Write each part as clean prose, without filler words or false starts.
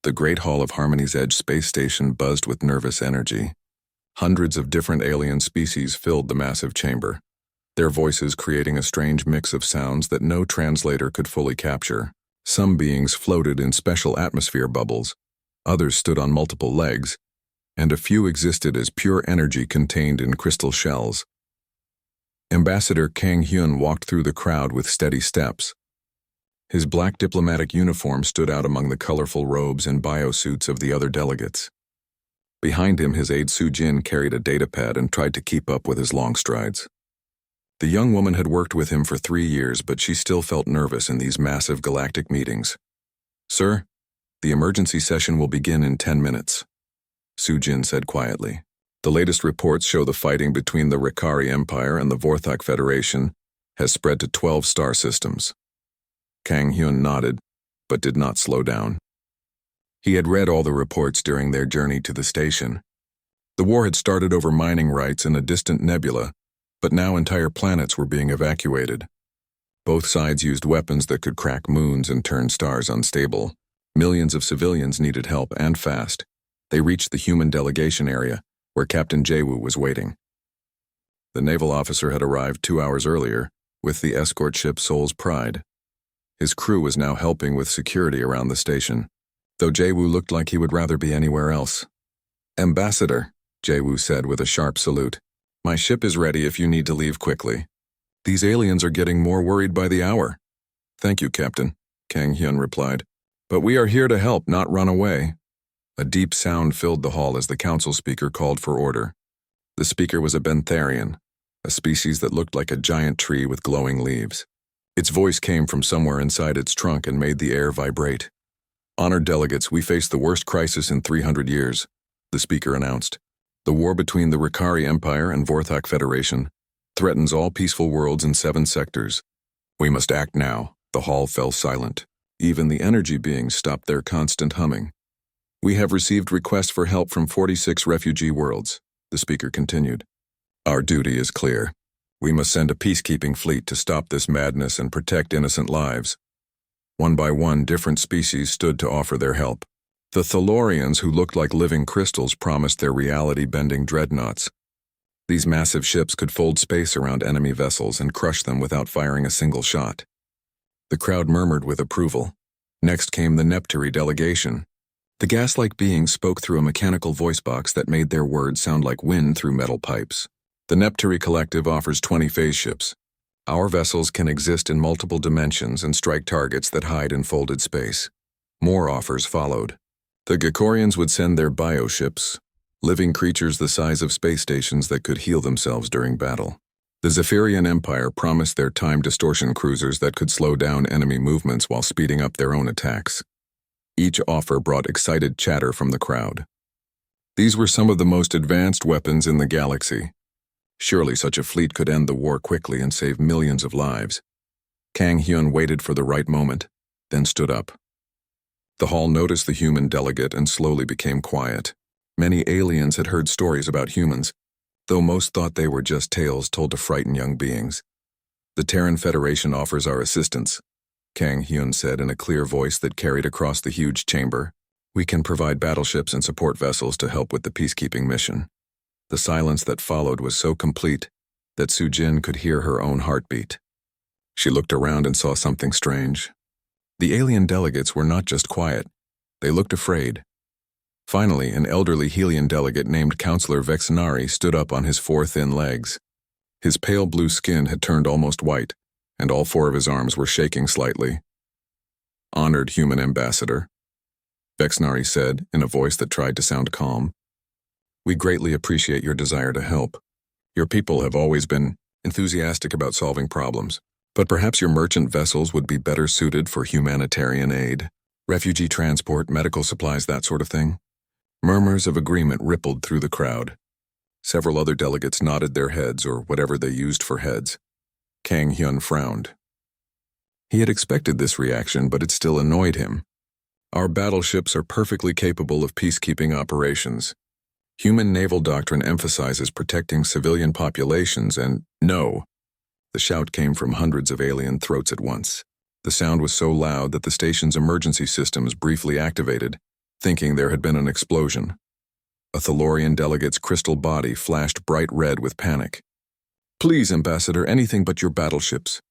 The Great Hall of Harmony's Edge space station buzzed with nervous energy. Hundreds of different alien species filled the massive chamber, their voices creating a strange mix of sounds that no translator could fully capture. Some beings floated in special atmosphere bubbles, others stood on multiple legs, and a few existed as pure energy contained in crystal shells. Ambassador Kang Hyun walked through the crowd with steady steps. His black diplomatic uniform stood out among the colorful robes and biosuits of the other delegates. Behind him, his aide Soo-jin carried a datapad and tried to keep up with his long strides. The young woman had worked with him for 3 years, but she still felt nervous in these massive galactic meetings. "Sir, the emergency session will begin in 10 minutes, Soo-jin said quietly. The latest reports show the fighting between the Rikari Empire and the Vorthok Federation has spread to 12 star systems. Kang Hyun nodded, but did not slow down. He had read all the reports during their journey to the station. The war had started over mining rights in a distant nebula, but now entire planets were being evacuated. Both sides used weapons that could crack moons and turn stars unstable. Millions of civilians needed help, and fast. They reached the human delegation area, where Captain Jae-woo was waiting. The naval officer had arrived 2 hours earlier, with the escort ship Seoul's Pride. His crew was now helping with security around the station, though Jae-woo looked like he would rather be anywhere else. "Ambassador," Jae-woo said with a sharp salute, "my ship is ready if you need to leave quickly. These aliens are getting more worried by the hour." "Thank you, Captain," Kang Hyun replied. "But we are here to help, not run away." A deep sound filled the hall as the council speaker called for order. The speaker was a bentharian, a species that looked like a giant tree with glowing leaves. Its voice came from somewhere inside its trunk and made the air vibrate. "Honored delegates, we face the worst crisis in 300 years, the speaker announced. The war between the Rikari Empire and Vorthok Federation threatens all peaceful worlds in 7 sectors. We must act now." The hall fell silent. Even the energy beings stopped their constant humming. "We have received requests for help from 46 refugee worlds," the speaker continued. "Our duty is clear. We must send a peacekeeping fleet to stop this madness and protect innocent lives." One by one, different species stood to offer their help. The Thalorians, who looked like living crystals, promised their reality-bending dreadnoughts. These massive ships could fold space around enemy vessels and crush them without firing a single shot. The crowd murmured with approval. Next came the Nepturi delegation. The gas-like beings spoke through a mechanical voice box that made their words sound like wind through metal pipes. "The Nepturi Collective offers 20 phase ships. Our vessels can exist in multiple dimensions and strike targets that hide in folded space." More offers followed. The Gakorians would send their bioships, living creatures the size of space stations that could heal themselves during battle. The Zephyrian Empire promised their time distortion cruisers that could slow down enemy movements while speeding up their own attacks. Each offer brought excited chatter from the crowd. These were some of the most advanced weapons in the galaxy. Surely such a fleet could end the war quickly and save millions of lives. Kang Hyun waited for the right moment, then stood up. The hall noticed the human delegate and slowly became quiet. Many aliens had heard stories about humans, though most thought they were just tales told to frighten young beings. "The Terran Federation offers our assistance," Kang Hyun said in a clear voice that carried across the huge chamber. "We can provide battleships and support vessels to help with the peacekeeping mission." The silence that followed was so complete that Soo-jin could hear her own heartbeat. She looked around and saw something strange. The alien delegates were not just quiet, they looked afraid. Finally, an elderly Helian delegate named Counselor Vexnari stood up on his 4 thin legs. His pale blue skin had turned almost white, and all 4 of his arms were shaking slightly. "Honored human ambassador," Vexnari said in a voice that tried to sound calm. "We greatly appreciate your desire to help. Your people have always been enthusiastic about solving problems, but perhaps your merchant vessels would be better suited for humanitarian aid, refugee transport, medical supplies, that sort of thing." Murmurs of agreement rippled through the crowd. Several other delegates nodded their heads, or whatever they used for heads. Kang Hyun frowned. He had expected this reaction, but it still annoyed him. "Our battleships are perfectly capable of peacekeeping operations. Human naval doctrine emphasizes protecting civilian populations and—" "No!" The shout came from hundreds of alien throats at once. The sound was so loud that the station's emergency systems briefly activated, thinking there had been an explosion. A Thalorian delegate's crystal body flashed bright red with panic. "Please, Ambassador, anything but your battleships."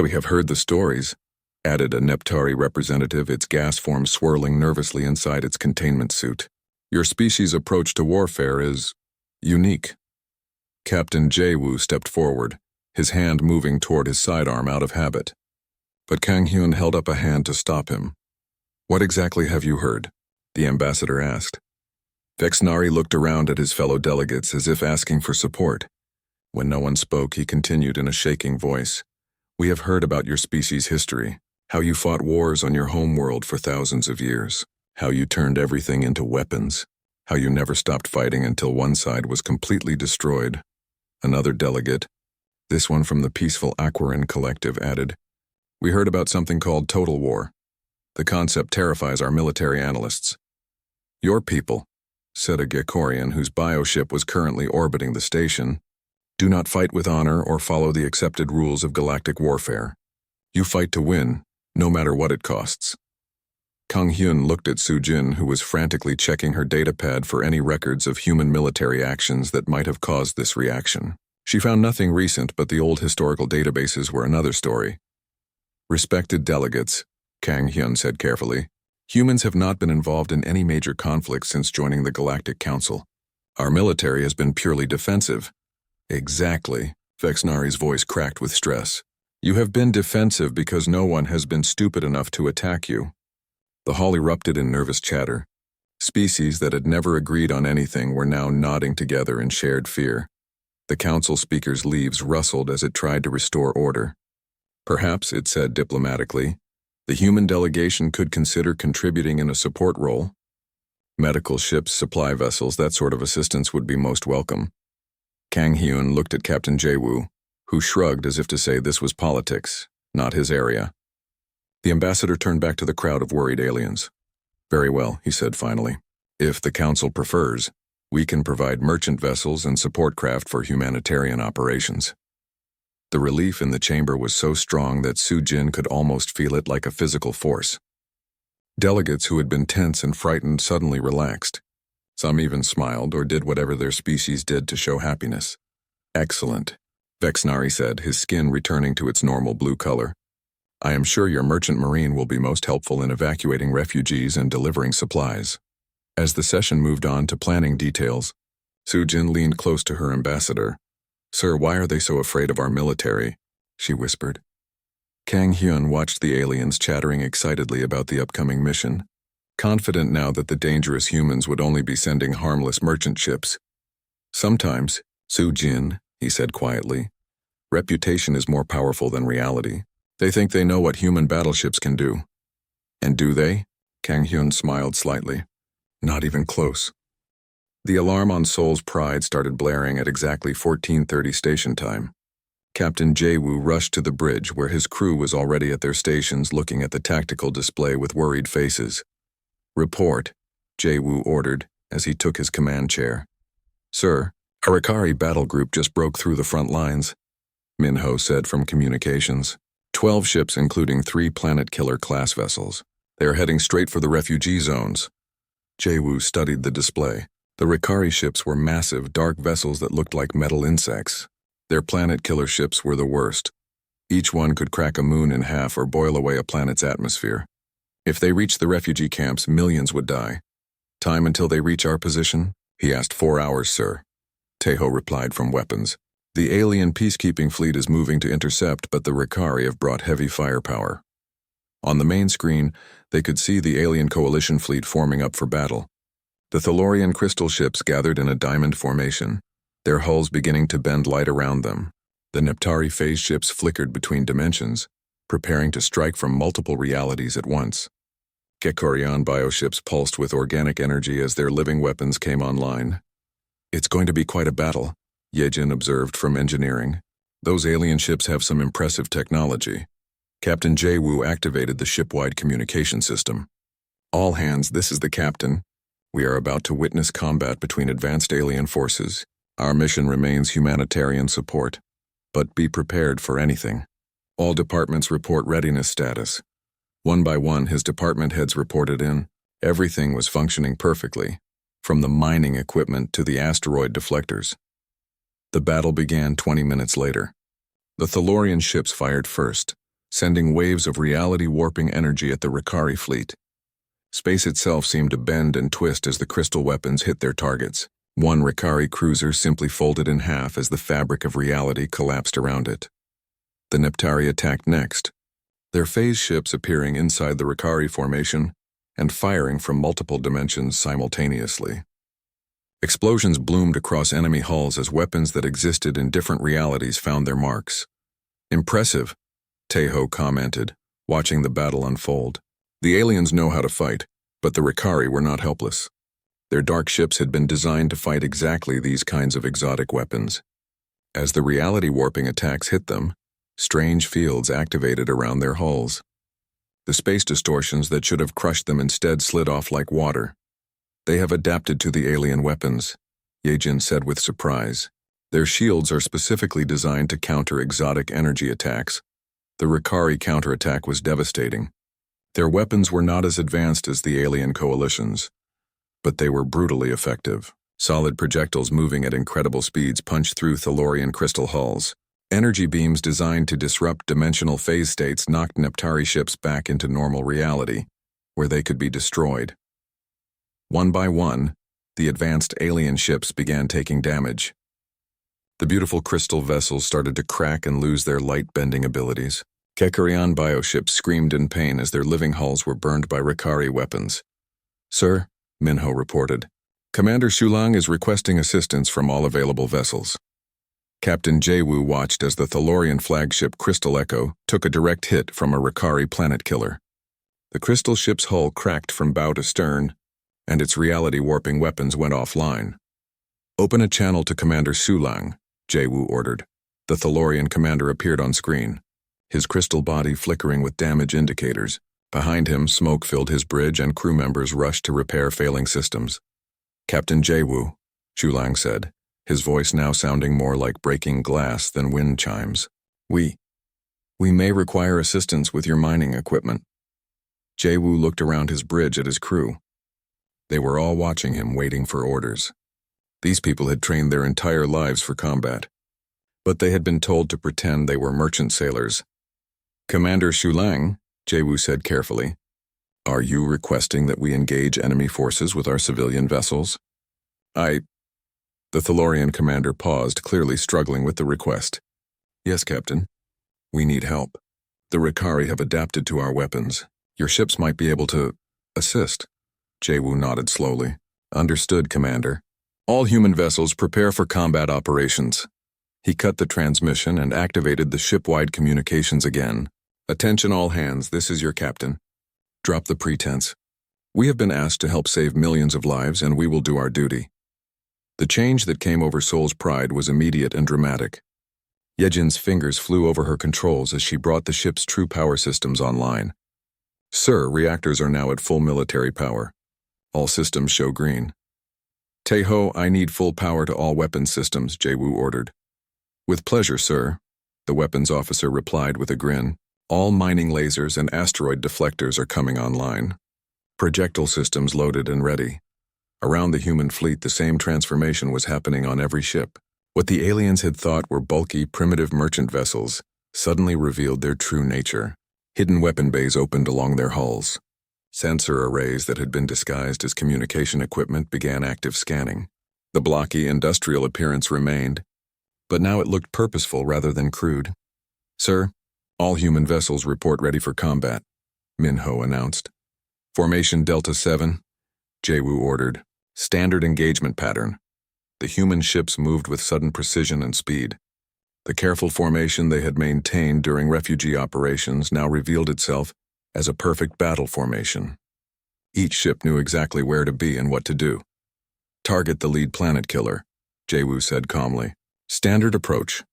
"We have heard the stories," added a Neptari representative, its gas form swirling nervously inside its containment suit. "Your species' approach to warfare is unique." Captain Jae-woo stepped forward, his hand moving toward his sidearm out of habit. But Kang Hyun held up a hand to stop him. "What exactly have you heard?" the ambassador asked. Vexnari looked around at his fellow delegates as if asking for support. When no one spoke, he continued in a shaking voice. "We have heard about your species' history, how you fought wars on your home world for thousands of years, how you turned everything into weapons, how you never stopped fighting until one side was completely destroyed." Another delegate, this one from the peaceful Aquarin Collective, added, "We heard about something called total war. The concept terrifies our military analysts." "Your people," said a Gekorian whose bioship was currently orbiting the station, "do not fight with honor or follow the accepted rules of galactic warfare. You fight to win, no matter what it costs." Kang Hyun looked at Soo-jin, who was frantically checking her datapad for any records of human military actions that might have caused this reaction. She found nothing recent, but the old historical databases were another story. "Respected delegates," Kang Hyun said carefully, "humans have not been involved in any major conflicts since joining the Galactic Council. Our military has been purely defensive." "Exactly," Vexnari's voice cracked with stress. "You have been defensive because no one has been stupid enough to attack you." The hall erupted in nervous chatter. Species that had never agreed on anything were now nodding together in shared fear. The council speaker's leaves rustled as it tried to restore order. "Perhaps," it said diplomatically, "the human delegation could consider contributing in a support role. Medical ships, supply vessels, that sort of assistance would be most welcome." Kang Hyun looked at Captain Jae-woo, who shrugged as if to say this was politics, not his area. The ambassador turned back to the crowd of worried aliens. "Very well," he said finally. "If the council prefers, we can provide merchant vessels and support craft for humanitarian operations." The relief in the chamber was so strong that Soo-jin could almost feel it like a physical force. Delegates who had been tense and frightened suddenly relaxed. Some even smiled or did whatever their species did to show happiness. "Excellent," Vexnari said, his skin returning to its normal blue color. "I am sure your merchant marine will be most helpful in evacuating refugees and delivering supplies." As the session moved on to planning details, Soo-jin leaned close to her ambassador. "Sir, why are they so afraid of our military?" she whispered. Kang Hyun watched the aliens chattering excitedly about the upcoming mission, confident now that the dangerous humans would only be sending harmless merchant ships. "Sometimes, Soo-jin," he said quietly, "reputation is more powerful than reality. They think they know what human battleships can do." "And do they?" Kang Hyun smiled slightly. "Not even close." The alarm on Seoul's Pride started blaring at exactly 14:30 station time. Captain Jae-woo rushed to the bridge where his crew was already at their stations looking at the tactical display with worried faces. "Report," Jae-woo ordered as he took his command chair. "Sir, a Rikari battle group just broke through the front lines," Minho said from communications. 12 ships including 3 Planet Killer class vessels. They are heading straight for the refugee zones. Jae-woo studied the display. The Rikari ships were massive, dark vessels that looked like metal insects. Their Planet Killer ships were the worst. Each one could crack a moon in half or boil away a planet's atmosphere. If they reached the refugee camps, millions would die. "Time until they reach our position?" he asked. 4 hours, sir," Taeho replied from weapons. "The alien peacekeeping fleet is moving to intercept, but the Rikari have brought heavy firepower." On the main screen, they could see the alien coalition fleet forming up for battle. The Thalorian crystal ships gathered in a diamond formation, their hulls beginning to bend light around them. The Neptari phase ships flickered between dimensions, preparing to strike from multiple realities at once. Gekorian bioships pulsed with organic energy as their living weapons came online. "It's going to be quite a battle," Yejin observed from engineering. "Those alien ships have some impressive technology." Captain Jae-woo activated the ship-wide communication system. "All hands, this is the captain. We are about to witness combat between advanced alien forces. Our mission remains humanitarian support, but be prepared for anything. All departments report readiness status." One by one, his department heads reported in. Everything was functioning perfectly, from the mining equipment to the asteroid deflectors. The battle began 20 minutes later. The Thalorian ships fired first, sending waves of reality-warping energy at the Ricari fleet. Space itself seemed to bend and twist as the crystal weapons hit their targets. One Ricari cruiser simply folded in half as the fabric of reality collapsed around it. The Neptari attacked next, their phase ships appearing inside the Ricari formation and firing from multiple dimensions simultaneously. Explosions bloomed across enemy hulls as weapons that existed in different realities found their marks. "Impressive," Tejo commented, watching the battle unfold. "The aliens know how to fight, but the Ricari were not helpless. Their dark ships had been designed to fight exactly these kinds of exotic weapons. As the reality-warping attacks hit them, strange fields activated around their hulls. The space distortions that should have crushed them instead slid off like water. They have adapted to the alien weapons," Yejin said with surprise. "Their shields are specifically designed to counter exotic energy attacks. The Ricari counterattack was devastating. Their weapons were not as advanced as the alien coalitions, but they were brutally effective. Solid projectiles moving at incredible speeds punched through Thalorian crystal hulls. Energy beams designed to disrupt dimensional phase states knocked Neptari ships back into normal reality, where they could be destroyed. One by one, the advanced alien ships began taking damage. The beautiful crystal vessels started to crack and lose their light-bending abilities. Kekarian bioships screamed in pain as their living hulls were burned by Ricari weapons. "Sir," Minho reported, "Commander Shulang is requesting assistance from all available vessels." Captain Jaewu watched as the Thalorian flagship Crystal Echo took a direct hit from a Ricari planet killer. The crystal ship's hull cracked from bow to stern, and its reality-warping weapons went offline. "Open a channel to Commander Shulang," Jaewu ordered. The Thalorian commander appeared on screen, his crystal body flickering with damage indicators. Behind him, smoke filled his bridge and crew members rushed to repair failing systems. "Captain Jaewu," Shulang said, his voice now sounding more like breaking glass than wind chimes. We may require assistance with your mining equipment." Jaewu looked around his bridge at his crew. They were all watching him, waiting for orders. These people had trained their entire lives for combat, but they had been told to pretend they were merchant sailors. "Commander Shulang," Jaewu said carefully, "are you requesting that we engage enemy forces with our civilian vessels?" The Thalorian commander paused, clearly struggling with the request. "Yes, Captain. We need help. The Ricari have adapted to our weapons. Your ships might be able to assist." Jaewu nodded slowly. "Understood, Commander. All human vessels prepare for combat operations." He cut the transmission and activated the ship-wide communications again. "Attention all hands, this is your captain. Drop the pretense. We have been asked to help save millions of lives, and we will do our duty." The change that came over Soul's pride was immediate and dramatic. Yejin's fingers flew over her controls as she brought the ship's true power systems online. "Sir, reactors are now at full military power. All systems show green." "Tejo, I need full power to all weapons systems," Jaewu ordered. "With pleasure, sir," the weapons officer replied with a grin. "All mining lasers and asteroid deflectors are coming online. Projectile systems loaded and ready." Around the human fleet, the same transformation was happening on every ship. What the aliens had thought were bulky, primitive merchant vessels suddenly revealed their true nature. Hidden weapon bays opened along their hulls. Sensor arrays that had been disguised as communication equipment began active scanning. The blocky, industrial appearance remained, but now it looked purposeful rather than crude. "Sir, all human vessels report ready for combat," Minho announced. "Formation Delta 7, Jaewu ordered. "Standard engagement pattern." The human ships moved with sudden precision and speed. The careful formation they had maintained during refugee operations now revealed itself as a perfect battle formation. Each ship knew exactly where to be and what to do. "Target the lead planet killer," Jaewu said calmly. "Standard approach."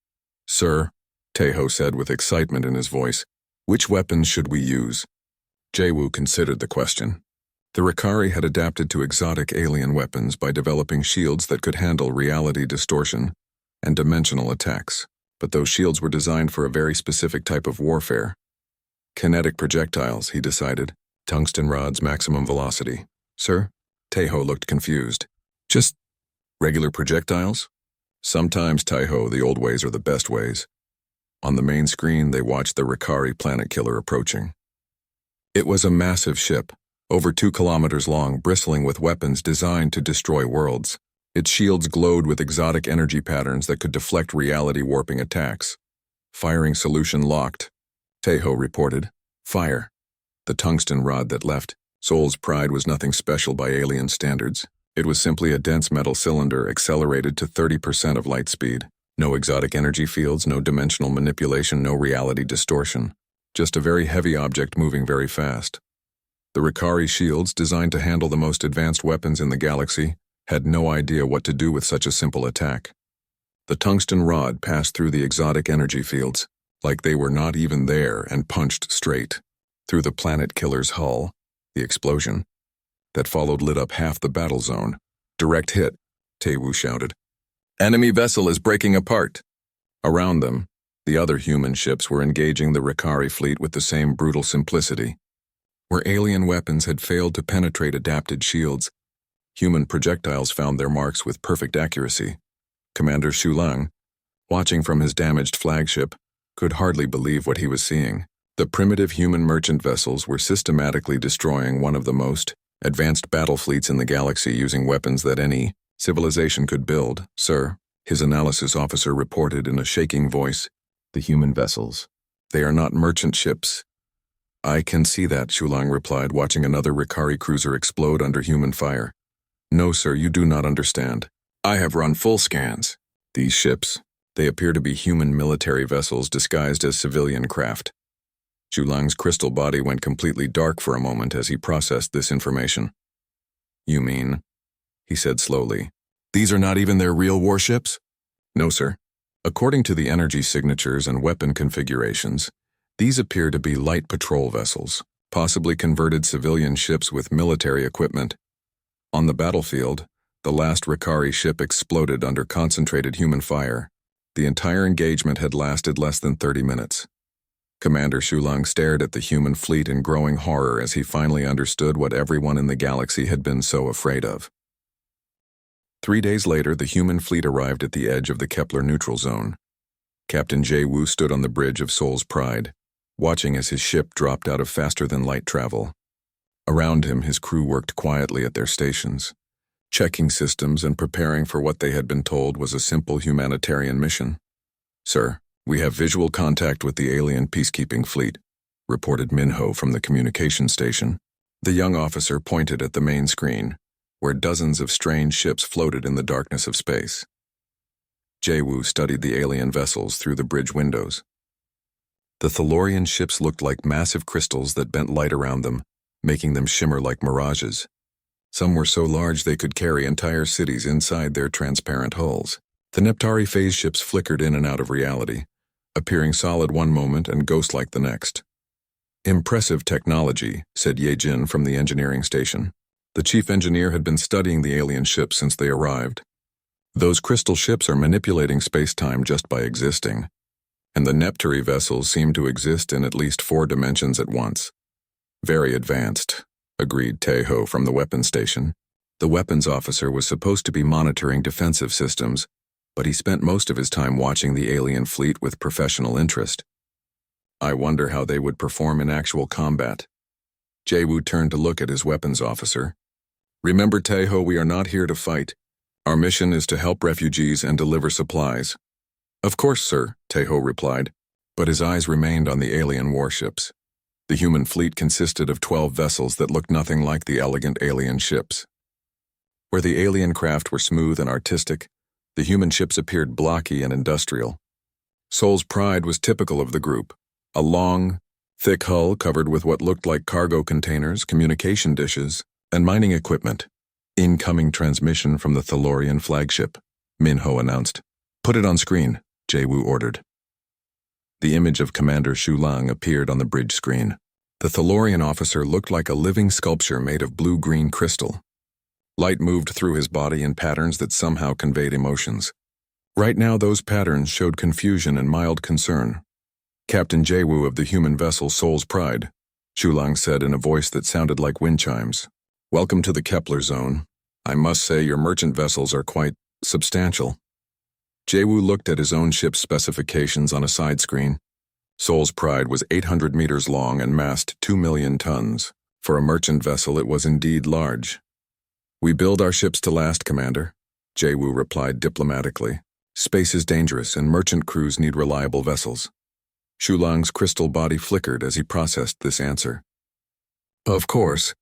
"Sir," Tejo said with excitement in his voice, "which weapons should we use?" Jaewu considered the question. The Ricari had adapted to exotic alien weapons by developing shields that could handle reality distortion and dimensional attacks, but those shields were designed for a very specific type of warfare. Kinetic projectiles, he decided, tungsten rods, maximum velocity. Sir? Taiho looked confused. Just regular projectiles? Sometimes, Taiho, the old ways are the best ways. On the main screen, they watched the Rikari planet killer approaching. It was a massive ship, over 2 kilometers long, bristling with weapons designed to destroy worlds. Its shields glowed with exotic energy patterns that could deflect reality-warping attacks. Firing solution locked, Taiho reported. Fire. The tungsten rod that left Soul's Pride was nothing special by alien standards. It was simply a dense metal cylinder accelerated to 30% of light speed. No exotic energy fields, no dimensional manipulation, no reality distortion. Just a very heavy object moving very fast. The Rikari shields, designed to handle the most advanced weapons in the galaxy, had no idea what to do with such a simple attack. The tungsten rod passed through the exotic energy fields, like they were not even there, and punched straight through the planet killer's hull. The explosion that followed lit up half the battle zone. Direct hit, Taiwu shouted. Enemy vessel is breaking apart. Around them, the other human ships were engaging the Rikari fleet with the same brutal simplicity. Where alien weapons had failed to penetrate adapted shields, human projectiles found their marks with perfect accuracy. Commander Shulang, watching from his damaged flagship, could hardly believe what he was seeing. The primitive human merchant vessels were systematically destroying one of the most advanced battle fleets in the galaxy using weapons that any civilization could build. Sir, his analysis officer reported in a shaking voice. The human vessels. They are not merchant ships. I can see that, Shulang replied, watching another Rikari cruiser explode under human fire. No, sir, you do not understand. I have run full scans. These ships, they appear to be human military vessels disguised as civilian craft. Shulang's crystal body went completely dark for a moment as he processed this information. You mean, he said slowly, these are not even their real warships? No, sir. According to the energy signatures and weapon configurations, these appear to be light patrol vessels, possibly converted civilian ships with military equipment. On the battlefield, the last Rikari ship exploded under concentrated human fire. The entire engagement had lasted less than 30 minutes. Commander Shulang stared at the human fleet in growing horror as he finally understood what everyone in the galaxy had been so afraid of. 3 days later, the human fleet arrived at the edge of the Kepler neutral zone. Captain Jay Wu stood on the bridge of Soul's Pride, watching as his ship dropped out of faster-than-light travel. Around him, his crew worked quietly at their stations, checking systems and preparing for what they had been told was a simple humanitarian mission. Sir, we have visual contact with the alien peacekeeping fleet, reported Minho from the communication station. The young officer pointed at the main screen, where dozens of strange ships floated in the darkness of space. Jay-Woo studied the alien vessels through the bridge windows. The Thalorian ships looked like massive crystals that bent light around them, making them shimmer like mirages. Some were so large they could carry entire cities inside their transparent hulls. The Neptari phase ships flickered in and out of reality, appearing solid one moment and ghost-like the next. Impressive technology, said Ye Jin from the engineering station. The chief engineer had been studying the alien ships since they arrived. Those crystal ships are manipulating space-time just by existing, and the Neptari vessels seem to exist in at least 4 dimensions at once. Very advanced, agreed Taiho from the weapons station. The weapons officer was supposed to be monitoring defensive systems, but he spent most of his time watching the alien fleet with professional interest. I wonder how they would perform in actual combat. Jay-Woo turned to look at his weapons officer. Remember, Taiho, we are not here to fight. Our mission is to help refugees and deliver supplies. Of course, sir, Taiho replied, but his eyes remained on the alien warships. The human fleet consisted of 12 vessels that looked nothing like the elegant alien ships. Where the alien craft were smooth and artistic, the human ships appeared blocky and industrial. Soul's Pride was typical of the group, a long, thick hull covered with what looked like cargo containers, communication dishes, and mining equipment. Incoming transmission from the Thalorian flagship, Minho announced. Put it on screen, Jay-Woo ordered. The image of Commander Shulang appeared on the bridge screen. The Thalorian officer looked like a living sculpture made of blue-green crystal. Light moved through his body in patterns that somehow conveyed emotions. Right now, those patterns showed confusion and mild concern. Captain Jay-Woo of the human vessel Soul's Pride, Shulang said in a voice that sounded like wind chimes. Welcome to the Kepler Zone. I must say your merchant vessels are quite substantial. Jaewoo looked at his own ship's specifications on a side screen. Seoul's Pride was 800 meters long and massed 2 million tons. For a merchant vessel, it was indeed large. We build our ships to last, Commander, Jaewoo replied diplomatically. Space is dangerous and merchant crews need reliable vessels. Shulang's crystal body flickered as he processed this answer. Of course.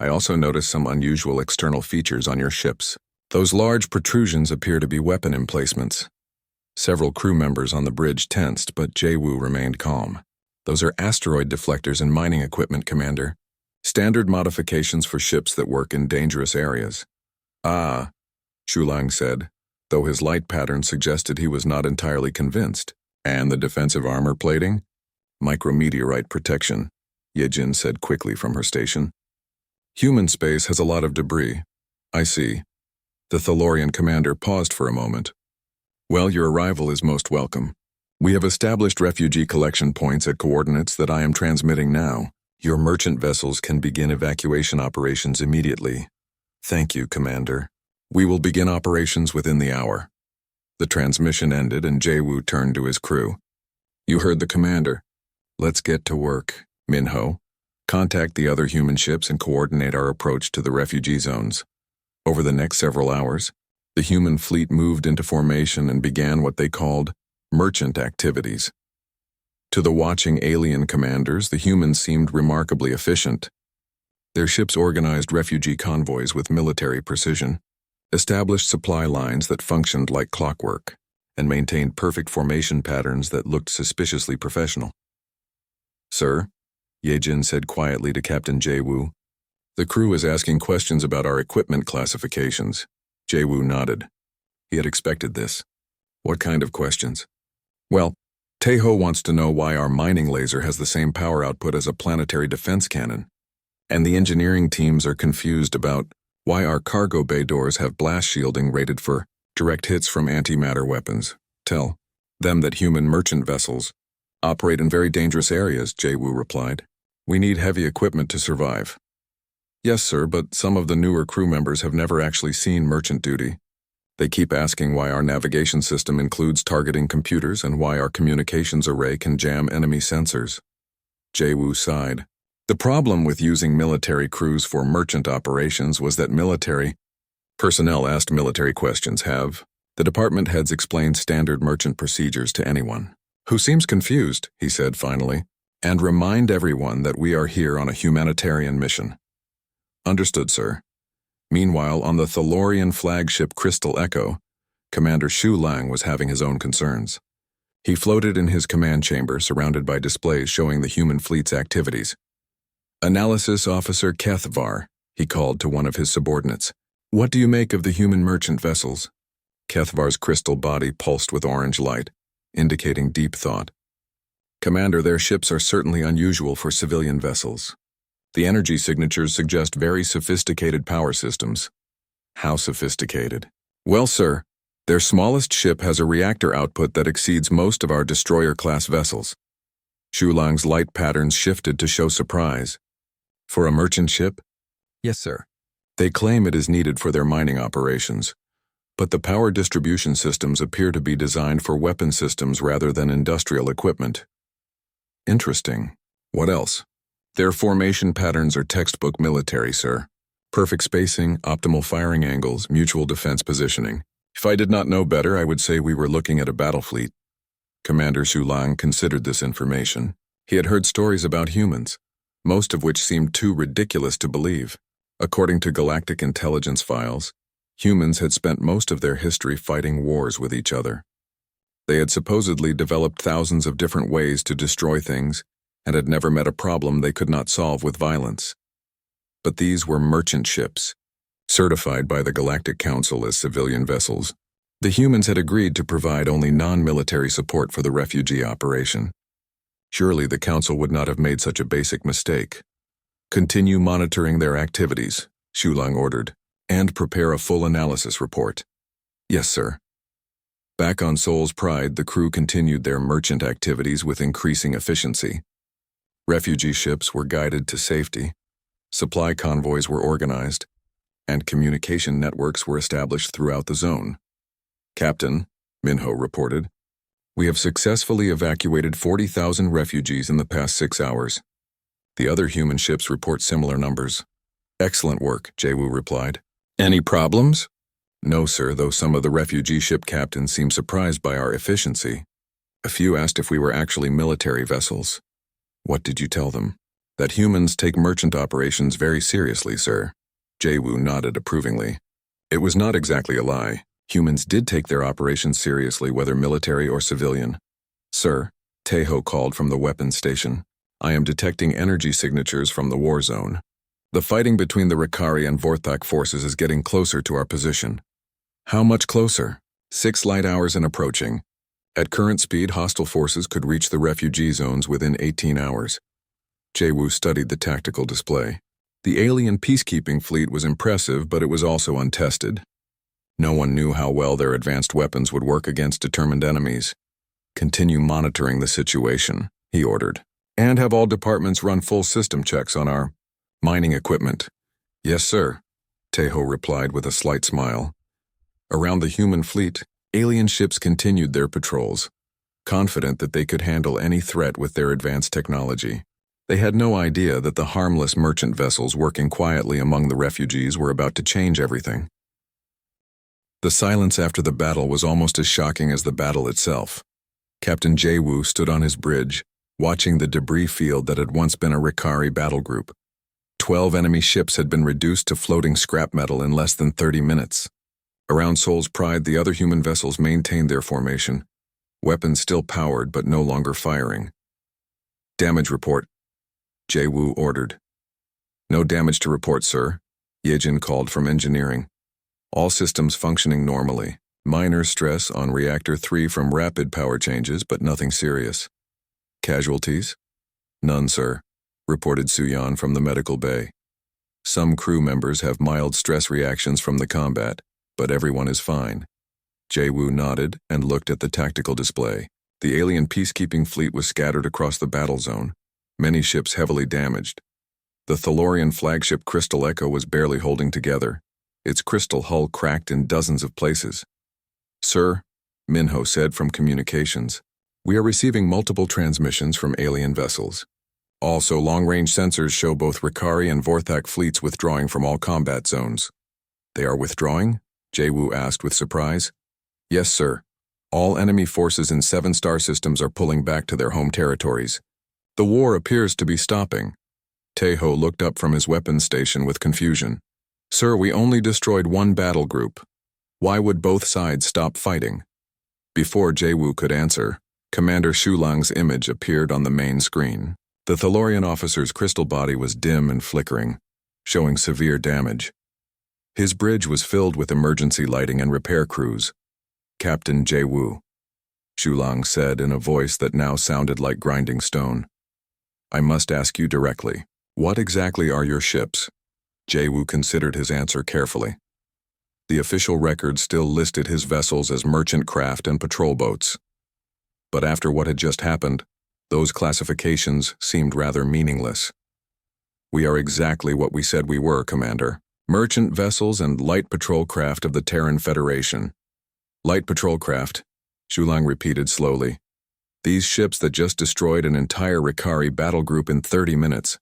I also noticed some unusual external features on your ships. Those large protrusions appear to be weapon emplacements. Several crew members on the bridge tensed, but Jaewoo remained calm. Those are asteroid deflectors and mining equipment, Commander. Standard modifications for ships that work in dangerous areas. Ah, Shulang said, though his light pattern suggested he was not entirely convinced. And the defensive armor plating? Micrometeorite protection, Yejin said quickly from her station. Human space has a lot of debris. I see. The Thalorian commander paused for a moment. Well, your arrival is most welcome. We have established refugee collection points at coordinates that I am transmitting now. Your merchant vessels can begin evacuation operations immediately. Thank you, Commander. We will begin operations within the hour. The transmission ended and Jaewoo turned to his crew. You heard the commander. Let's get to work, Minho. Contact the other human ships and coordinate our approach to the refugee zones. Over the next several hours, the human fleet moved into formation and began what they called merchant activities. To the watching alien commanders, the humans seemed remarkably efficient. Their ships organized refugee convoys with military precision, established supply lines that functioned like clockwork, and maintained perfect formation patterns that looked suspiciously professional. Sir, Yejin said quietly to Captain Jaewoo, the crew is asking questions about our equipment classifications. Jaewoo nodded. He had expected this. What kind of questions? Well, Taeho wants to know why our mining laser has the same power output as a planetary defense cannon, and the engineering teams are confused about why our cargo bay doors have blast shielding rated for direct hits from antimatter weapons. Tell them that human merchant vessels operate in very dangerous areas, Jaewoo replied. We need heavy equipment to survive. Yes, sir, but some of the newer crew members have never actually seen merchant duty. They keep asking why our navigation system includes targeting computers and why our communications array can jam enemy sensors. Jaewoo sighed. The problem with using military crews for merchant operations was that military personnel asked military questions have. The department heads explained standard merchant procedures to anyone who seems confused, he said finally, and remind everyone that we are here on a humanitarian mission. Understood, sir. Meanwhile, on the Thalorian flagship Crystal Echo, Commander Shu Lang was having his own concerns. He floated in his command chamber surrounded by displays showing the human fleet's activities. Analysis Officer Kethvar, he called to one of his subordinates. What do you make of the human merchant vessels? Kethvar's crystal body pulsed with orange light, indicating deep thought. Commander, their ships are certainly unusual for civilian vessels. The energy signatures suggest very sophisticated power systems. How sophisticated? Well, sir, their smallest ship has a reactor output that exceeds most of our destroyer-class vessels. Shulang's light patterns shifted to show surprise. For a merchant ship? Yes, sir. They claim it is needed for their mining operations, but the power distribution systems appear to be designed for weapon systems rather than industrial equipment. Interesting. What else? Their formation patterns are textbook military, sir. Perfect spacing, optimal firing angles, mutual defense positioning. If I did not know better, I would say we were looking at a battle fleet. Commander Shulang considered this information. He had heard stories about humans, most of which seemed too ridiculous to believe. According to Galactic intelligence files, humans had spent most of their history fighting wars with each other. They had supposedly developed thousands of different ways to destroy things and had never met a problem they could not solve with violence. But these were merchant ships, certified by the Galactic Council as civilian vessels. The humans had agreed to provide only non-military support for the refugee operation. Surely the Council would not have made such a basic mistake. Continue monitoring their activities, Shulang ordered, and prepare a full analysis report. Yes, sir. Back on Seoul's Pride, the crew continued their merchant activities with increasing efficiency. Refugee ships were guided to safety, Supply convoys were organized, and communication networks were established throughout the zone. "Captain," Minho reported, "we have successfully evacuated 40,000 refugees in the past 6 hours. The other human ships report similar numbers." "Excellent work," Jaewu replied. "Any problems?" "No, sir, though some of the refugee ship captains seemed surprised by our efficiency. A few asked if we were actually military vessels." "What did you tell them?" "That humans take merchant operations very seriously, sir." Jaewu nodded approvingly. It was not exactly a lie. Humans did take their operations seriously, whether military or civilian. "Sir," Teho called from the weapons station, "I am detecting energy signatures from the war zone. The fighting between the Rikari and Vorthak forces is getting closer to our position." "How much closer?" 6 light hours and approaching. At current speed, hostile forces could reach the refugee zones within 18 hours. Jaewu studied the tactical display. The alien peacekeeping fleet was impressive, but it was also untested. No one knew how well their advanced weapons would work against determined enemies. "Continue monitoring the situation," he ordered, "and have all departments run full system checks on our mining equipment." "Yes, sir," Teho replied with a slight smile. Around the human fleet, alien ships continued their patrols, confident that they could handle any threat with their advanced technology. They had no idea that the harmless merchant vessels working quietly among the refugees were about to change everything. The silence after the battle was almost as shocking as the battle itself. Captain Jaewu stood on his bridge, watching the debris field that had once been a Rikari battle group. 12 enemy ships had been reduced to floating scrap metal in less than 30 minutes. Around Sol's Pride, the other human vessels maintained their formation, weapons still powered but no longer firing. "Damage report," Jaewu ordered. "No damage to report, sir," Yejin called from engineering. "All systems functioning normally. Minor stress on Reactor 3 from rapid power changes, but nothing serious." "Casualties?" "None, sir," reported Suyan from the medical bay. "Some crew members have mild stress reactions from the combat, but everyone is fine." Jaewu nodded and looked at the tactical display. The alien peacekeeping fleet was scattered across the battle zone, many ships heavily damaged. The Thalorian flagship Crystal Echo was barely holding together, its crystal hull cracked in dozens of places. "Sir," Minho said from communications, "we are receiving multiple transmissions from alien vessels. Also, long-range sensors show both Rikari and Vorthak fleets withdrawing from all combat zones." "They are withdrawing?" Jaewu asked with surprise. "Yes, sir. All enemy forces in 7 star systems are pulling back to their home territories. The war appears to be stopping." Teho looked up from his weapons station with confusion. "Sir, we only destroyed 1 battle group. Why would both sides stop fighting?" Before Jaewu could answer, Commander Shulang's image appeared on the main screen. The Thalorian officer's crystal body was dim and flickering, showing severe damage. His bridge was filled with emergency lighting and repair crews. "Captain Jaewu," Shulang said in a voice that now sounded like grinding stone, "I must ask you directly, what exactly are your ships?" Jaewu considered his answer carefully. The official record still listed his vessels as merchant craft and patrol boats. But after what had just happened, those classifications seemed rather meaningless. "We are exactly what we said we were, Commander. Merchant vessels and light patrol craft of the Terran Federation." "Light patrol craft," Shulang repeated slowly. "These ships that just destroyed an entire Rikari battle group in 30 minutes.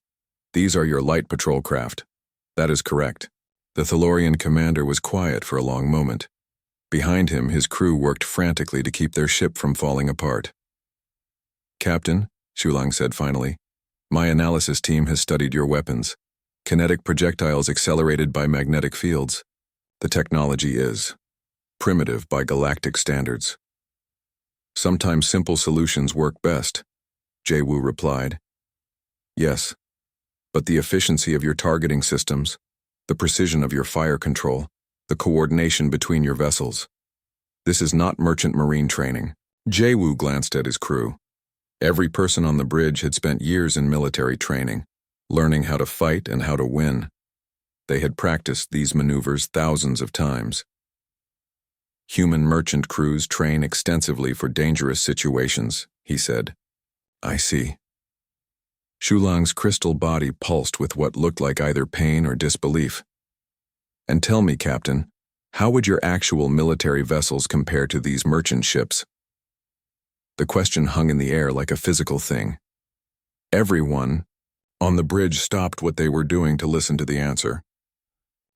These are your light patrol craft." "That is correct." The Thalorian commander was quiet for a long moment. Behind him, his crew worked frantically to keep their ship from falling apart. "Captain," Shulang said finally, "my analysis team has studied your weapons. Kinetic projectiles accelerated by magnetic fields. The technology is primitive by galactic standards." "Sometimes simple solutions work best," Jaewu replied. "Yes, but the efficiency of your targeting systems, the precision of your fire control, the coordination between your vessels. This is not merchant marine training." Jaewu glanced at his crew. Every person on the bridge had spent years in military training, learning how to fight and how to win. They had practiced these maneuvers thousands of times. "Human merchant crews train extensively for dangerous situations," he said. "I see." Shulang's crystal body pulsed with what looked like either pain or disbelief. And tell me, Captain, how would your actual military vessels compare to these merchant ships? The question hung in the air like a physical thing. Everyone on the bridge stopped what they were doing to listen to the answer.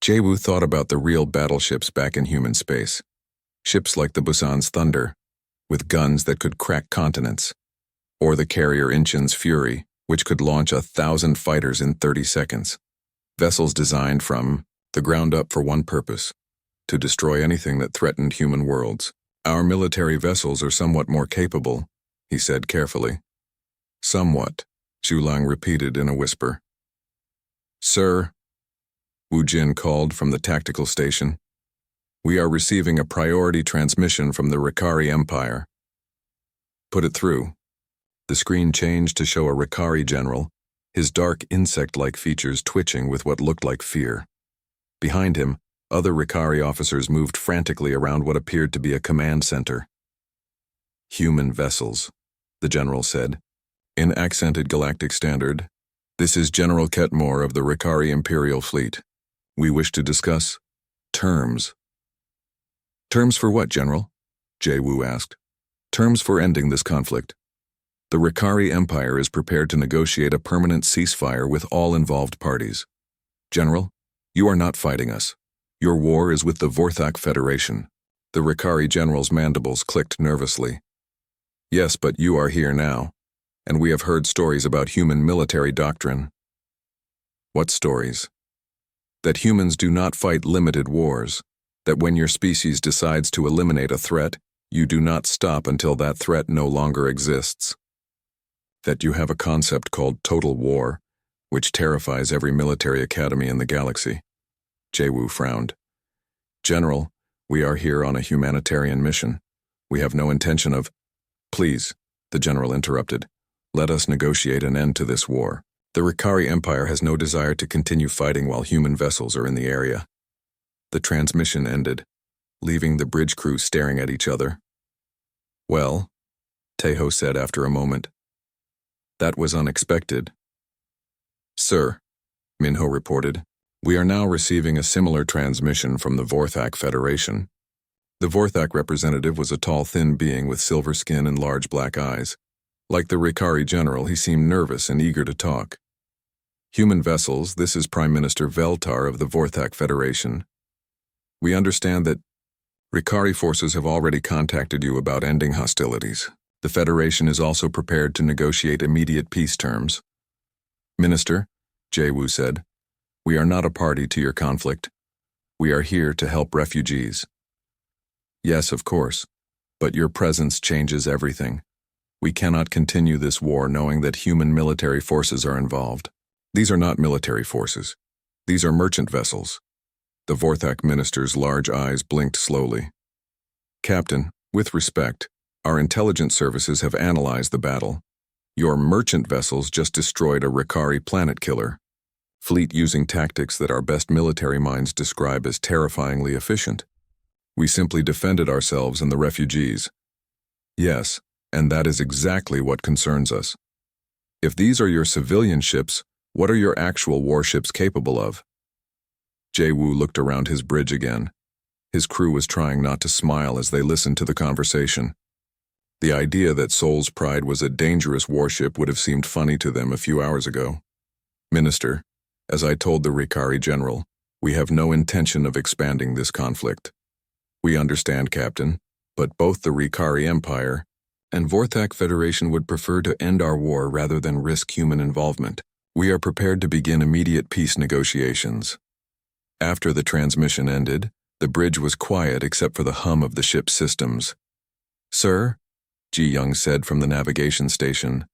Jae-woo thought about the real battleships back in human space. Ships like the Busan's Thunder, with guns that could crack continents, or the carrier Incheon's Fury, which could launch 1,000 fighters in 30 seconds. Vessels designed from the ground up for one purpose: to destroy anything that threatened human worlds. Our military vessels are somewhat more capable, he said carefully. Somewhat, Shulang repeated in a whisper. Sir, Wu Jin called from the tactical station. We are receiving a priority transmission from the Rikari Empire. Put it through. The screen changed to show a Rikari general, his dark insect-like features twitching with what looked like fear. Behind him, other Rikari officers moved frantically around what appeared to be a command center. Human vessels, the general said. In accented galactic standard, this is General Ketmore of the Rikari Imperial Fleet. We wish to discuss terms. Terms for what, General? Jae-woo asked. Terms for ending this conflict. The Rikari Empire is prepared to negotiate a permanent ceasefire with all involved parties. General, you are not fighting us. Your war is with the Vorthak Federation. The Rikari general's mandibles clicked nervously. Yes, but you are here now, and we have heard stories about human military doctrine. What stories? That humans do not fight limited wars, that when your species decides to eliminate a threat, you do not stop until that threat no longer exists. That you have a concept called total war, which terrifies every military academy in the galaxy. Jae-woo frowned. General, we are here on a humanitarian mission. We have no intention of— Please, the general interrupted. Let us negotiate an end to this war. The Rikari Empire has no desire to continue fighting while human vessels are in the area. The transmission ended, leaving the bridge crew staring at each other. Well, Taeho said after a moment. That was unexpected. Sir, Minho reported, we are now receiving a similar transmission from the Vorthak Federation. The Vorthak representative was a tall, thin being with silver skin and large black eyes. Like the Rikari general, he seemed nervous and eager to talk. Human vessels, this is Prime Minister Veltar of the Vorthak Federation. We understand that Rikari forces have already contacted you about ending hostilities. The Federation is also prepared to negotiate immediate peace terms. Minister, Jae-woo said, we are not a party to your conflict. We are here to help refugees. Yes, of course, but your presence changes everything. We cannot continue this war knowing that human military forces are involved. These are not military forces. These are merchant vessels. The Vorthak minister's large eyes blinked slowly. Captain, with respect, our intelligence services have analyzed the battle. Your merchant vessels just destroyed a Rikari planet killer, fleet using tactics that our best military minds describe as terrifyingly efficient. We simply defended ourselves and the refugees. Yes, and that is exactly what concerns us. If these are your civilian ships, what are your actual warships capable of? Jae-woo looked around his bridge again. His crew was trying not to smile as they listened to the conversation. The idea that Seoul's Pride was a dangerous warship would have seemed funny to them a few hours ago. Minister, as I told the Rikari general, we have no intention of expanding this conflict. We understand, Captain, but both the Rikari Empire and Vorthak Federation would prefer to end our war rather than risk human involvement. We are prepared to begin immediate peace negotiations. After the transmission ended, the bridge was quiet except for the hum of the ship's systems. Sir, Ji-young said from the navigation station,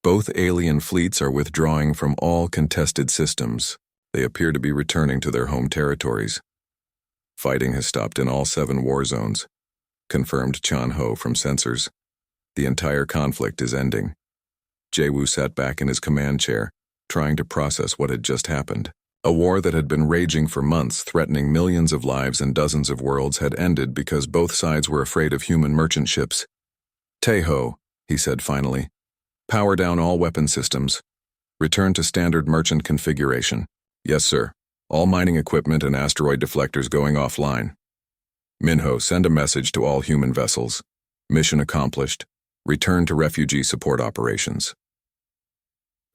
both alien fleets are withdrawing from all contested systems. They appear to be returning to their home territories. Fighting has stopped in all 7 war zones, confirmed Chan-ho from sensors. The entire conflict is ending. Jae-woo sat back in his command chair, trying to process what had just happened. A war that had been raging for months, threatening millions of lives and dozens of worlds, had ended because both sides were afraid of human merchant ships. Taeho, he said finally, power down all weapon systems. Return to standard merchant configuration. Yes, sir. All mining equipment and asteroid deflectors going offline. Minho, send a message to all human vessels. Mission accomplished. Return to refugee support operations.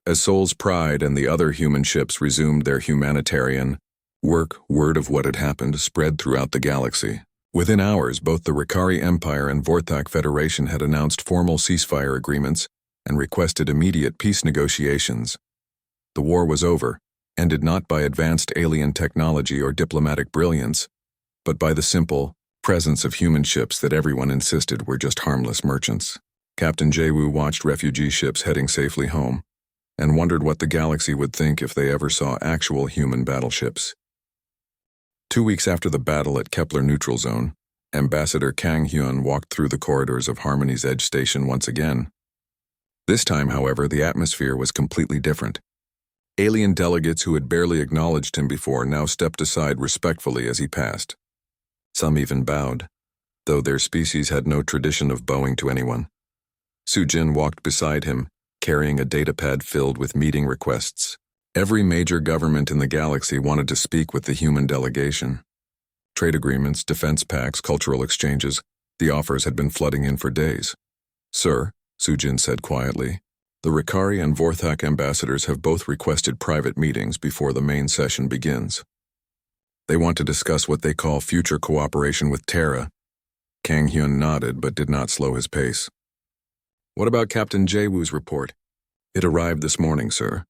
As Soul's Pride and the other human ships resumed their humanitarian work, word of what had happened spread throughout the galaxy. Within hours, both the Ricari Empire and Vorthak Federation had announced formal ceasefire agreements and requested immediate peace negotiations. The war was over, ended not by advanced alien technology or diplomatic brilliance, but by the simple presence of human ships that everyone insisted were just harmless merchants. Captain Jaywu watched refugee ships heading safely home, and wondered what the galaxy would think if they ever saw actual human battleships. 2 weeks after the battle at Kepler Neutral Zone, Ambassador Kang Hyun walked through the corridors of Harmony's Edge Station once again. This time, however, the atmosphere was completely different. Alien delegates who had barely acknowledged him before now stepped aside respectfully as he passed. Some even bowed, though their species had no tradition of bowing to anyone. Sujin walked beside him, carrying a datapad filled with meeting requests. Every major government in the galaxy wanted to speak with the human delegation. Trade agreements, defense pacts, cultural exchanges, the offers had been flooding in for days. Sir, Sujin said quietly, the Ricari and Vorthak ambassadors have both requested private meetings before the main session begins. They want to discuss what they call future cooperation with Terra. Kang Hyun nodded but did not slow his pace. What about Captain Jaywoo's report? It arrived this morning, sir.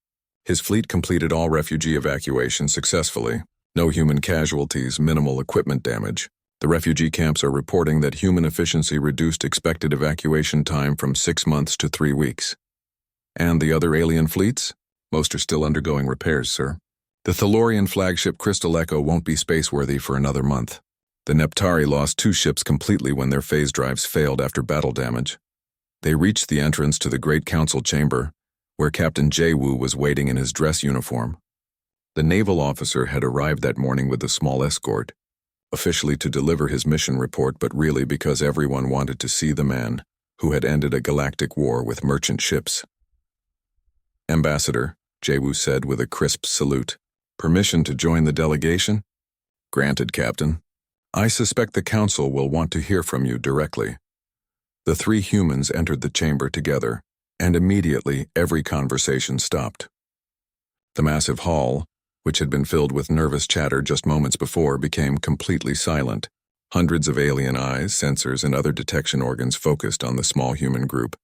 His fleet completed all refugee evacuations successfully. No human casualties, minimal equipment damage. The refugee camps are reporting that human efficiency reduced expected evacuation time from 6 months to 3 weeks. And the other alien fleets? Most are still undergoing repairs, sir. The Thalorian flagship Crystal Echo won't be spaceworthy for another month. The Neptari lost 2 ships completely when their phase drives failed after battle damage. They reached the entrance to the Great Council chamber, where Captain Jaywoo was waiting in his dress uniform. The naval officer had arrived that morning with a small escort, officially to deliver his mission report, but really because everyone wanted to see the man who had ended a galactic war with merchant ships. Ambassador, Jaywoo said with a crisp salute. Permission to join the delegation? Granted, Captain. I suspect the Council will want to hear from you directly. The 3 humans entered the chamber together, and immediately every conversation stopped. The massive hall, which had been filled with nervous chatter just moments before, became completely silent. Hundreds of alien eyes, sensors, and other detection organs focused on the small human group.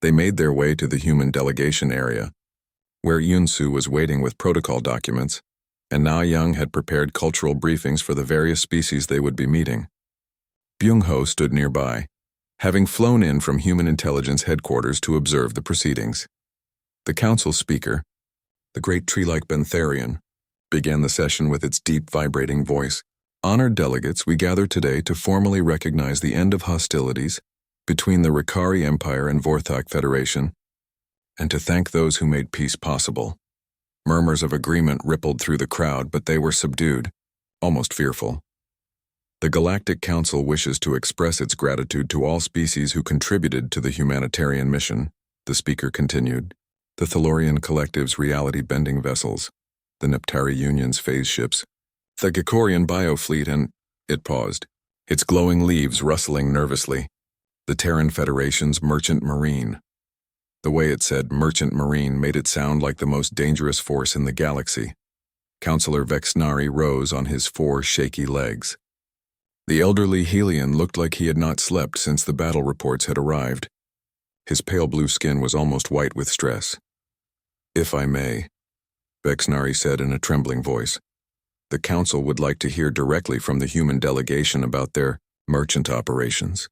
They made their way to the human delegation area, where Yunsu was waiting with protocol documents, and Na Young had prepared cultural briefings for the various species they would be meeting. Byung-ho stood nearby, having flown in from Human Intelligence Headquarters to observe the proceedings. The council speaker, the great tree-like Bentharian, began the session with its deep, vibrating voice. Honored delegates, we gather today to formally recognize the end of hostilities between the Ricari Empire and Vorthak Federation, and to thank those who made peace possible. Murmurs of agreement rippled through the crowd, but they were subdued, almost fearful. The Galactic Council wishes to express its gratitude to all species who contributed to the humanitarian mission, the speaker continued. The Thalorian Collective's reality-bending vessels, the Neptari Union's phase ships, the Gakorian biofleet, and... It paused, its glowing leaves rustling nervously. The Terran Federation's merchant marine. The way it said merchant marine made it sound like the most dangerous force in the galaxy. Councillor Vexnari rose on his 4 shaky legs. The elderly Helion looked like he had not slept since the battle reports had arrived. His pale blue skin was almost white with stress. If I may, Vexnari said in a trembling voice, the council would like to hear directly from the human delegation about their merchant operations.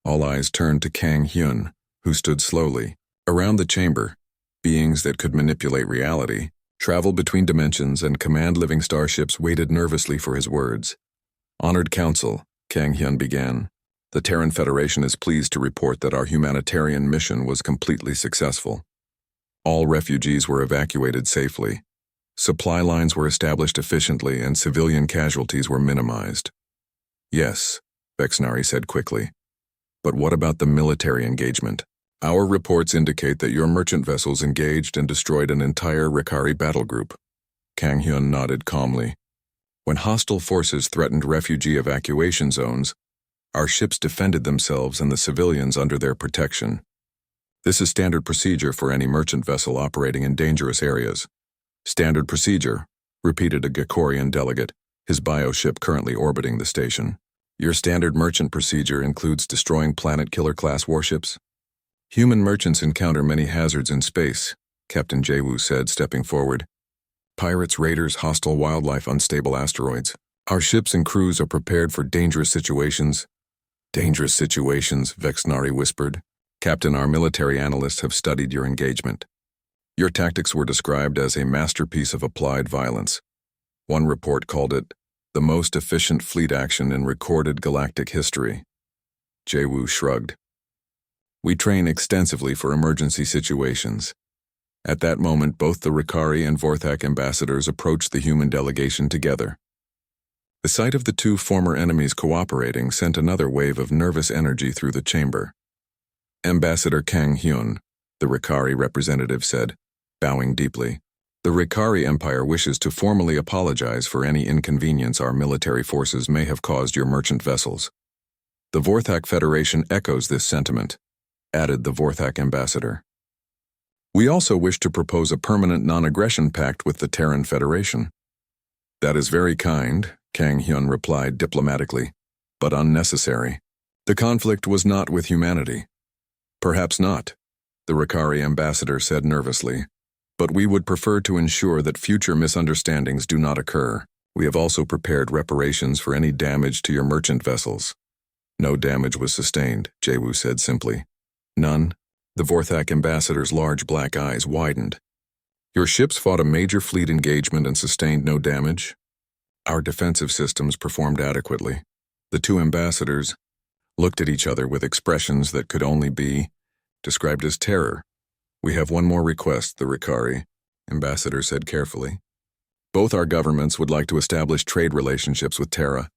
All eyes turned to Kang Hyun, who stood slowly. Around the chamber, beings that could manipulate reality, travel between dimensions, and command living starships waited nervously for his words. Honored Council, Kang Hyun began, the Terran Federation is pleased to report that our humanitarian mission was completely successful. All refugees were evacuated safely. Supply lines were established efficiently, and civilian casualties were minimized. Yes, Vexnari said quickly. But what about the military engagement? Our reports indicate that your merchant vessels engaged and destroyed an entire Ricari battle group. Kang Hyun nodded calmly. When hostile forces threatened refugee evacuation zones, our ships defended themselves and the civilians under their protection. This is standard procedure for any merchant vessel operating in dangerous areas. Standard procedure, repeated a Gakorian delegate, his bioship currently orbiting the station. Your standard merchant procedure includes destroying planet-killer-class warships? Human merchants encounter many hazards in space, Captain Jae-woo said, stepping forward. Pirates, raiders, hostile wildlife, unstable asteroids. Our ships and crews are prepared for dangerous situations. Dangerous situations, Vexnari whispered. Captain, our military analysts have studied your engagement. Your tactics were described as a masterpiece of applied violence. One report called it the most efficient fleet action in recorded galactic history. Jae-woo shrugged. We train extensively for emergency situations. At that moment, both the Ricari and Vorthak ambassadors approached the human delegation together. The sight of the two former enemies cooperating sent another wave of nervous energy through the chamber. Ambassador Kang Hyun, the Ricari representative said, bowing deeply. The Ricari Empire wishes to formally apologize for any inconvenience our military forces may have caused your merchant vessels. The Vorthak Federation echoes this sentiment, added the Vorthak ambassador. We also wish to propose a permanent non-aggression pact with the Terran Federation. That is very kind, Kang Hyun replied diplomatically, but unnecessary. The conflict was not with humanity. Perhaps not, the Ricari ambassador said nervously, but we would prefer to ensure that future misunderstandings do not occur. We have also prepared reparations for any damage to your merchant vessels. No damage was sustained, Jae-woo said simply. None? The Vorthak ambassador's large black eyes widened. Your ships fought a major fleet engagement and sustained no damage? Our defensive systems performed adequately. The two ambassadors looked at each other with expressions that could only be described as terror. We have one more request, the Ricari ambassador said carefully. Both our governments would like to establish trade relationships with Terra.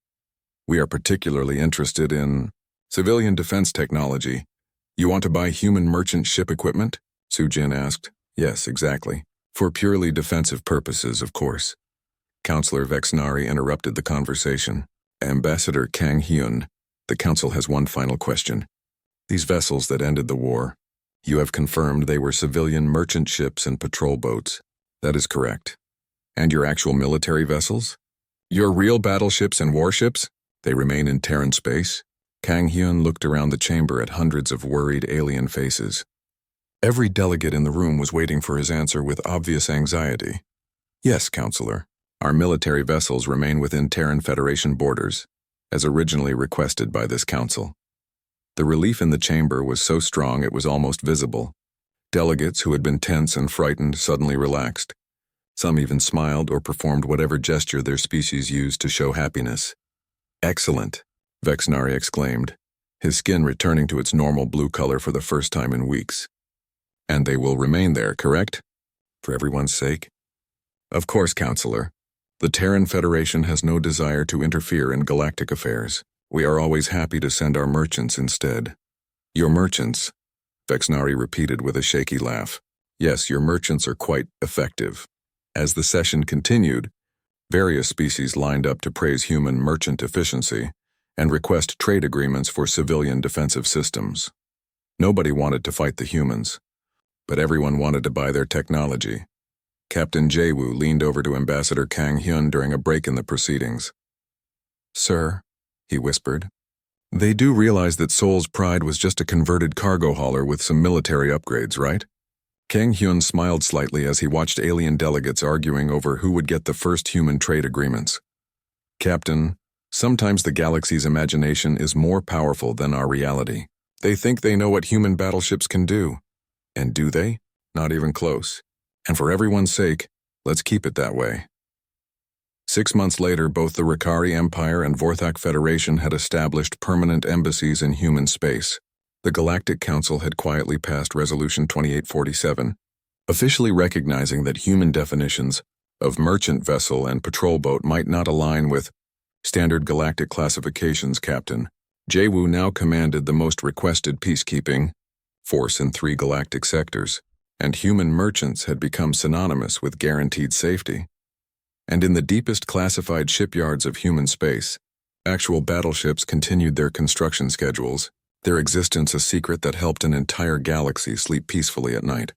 We are particularly interested in civilian defense technology. You want to buy human merchant ship equipment? Soo-jin asked. Yes, exactly. For purely defensive purposes, of course. Counselor Vexnari interrupted the conversation. Ambassador Kang Hyun, the council has one final question. These vessels that ended the war, you have confirmed they were civilian merchant ships and patrol boats. That is correct. And your actual military vessels? Your real battleships and warships? They remain in Terran space? Kang Hyun looked around the chamber at hundreds of worried alien faces. Every delegate in the room was waiting for his answer with obvious anxiety. Yes, Counselor. Our military vessels remain within Terran Federation borders, as originally requested by this council. The relief in the chamber was so strong it was almost visible. Delegates who had been tense and frightened suddenly relaxed. Some even smiled or performed whatever gesture their species used to show happiness. Excellent, Vexnari exclaimed, his skin returning to its normal blue color for the first time in weeks. And they will remain there, correct? For everyone's sake? Of course, Counselor. The Terran Federation has no desire to interfere in galactic affairs. We are always happy to send our merchants instead. Your merchants? Vexnari repeated with a shaky laugh. Yes, your merchants are quite effective. As the session continued, various species lined up to praise human merchant efficiency and request trade agreements for civilian defensive systems. Nobody wanted to fight the humans, but everyone wanted to buy their technology. Captain Jae-woo leaned over to Ambassador Kang Hyun during a break in the proceedings. Sir, he whispered, they do realize that Seoul's Pride was just a converted cargo hauler with some military upgrades, right? Kang Hyun smiled slightly as he watched alien delegates arguing over who would get the first human trade agreements. Captain, sometimes the galaxy's imagination is more powerful than our reality. They think they know what human battleships can do. And do they? Not even close. And for everyone's sake, let's keep it that way. 6 months later, both the Ricari Empire and Vorthak Federation had established permanent embassies in human space. The Galactic Council had quietly passed Resolution 2847, officially recognizing that human definitions of merchant vessel and patrol boat might not align with standard galactic classifications. Captain Jae-woo now commanded the most requested peacekeeping force in 3 galactic sectors, and human merchants had become synonymous with guaranteed safety. And in the deepest classified shipyards of human space, actual battleships continued their construction schedules, their existence a secret that helped an entire galaxy sleep peacefully at night.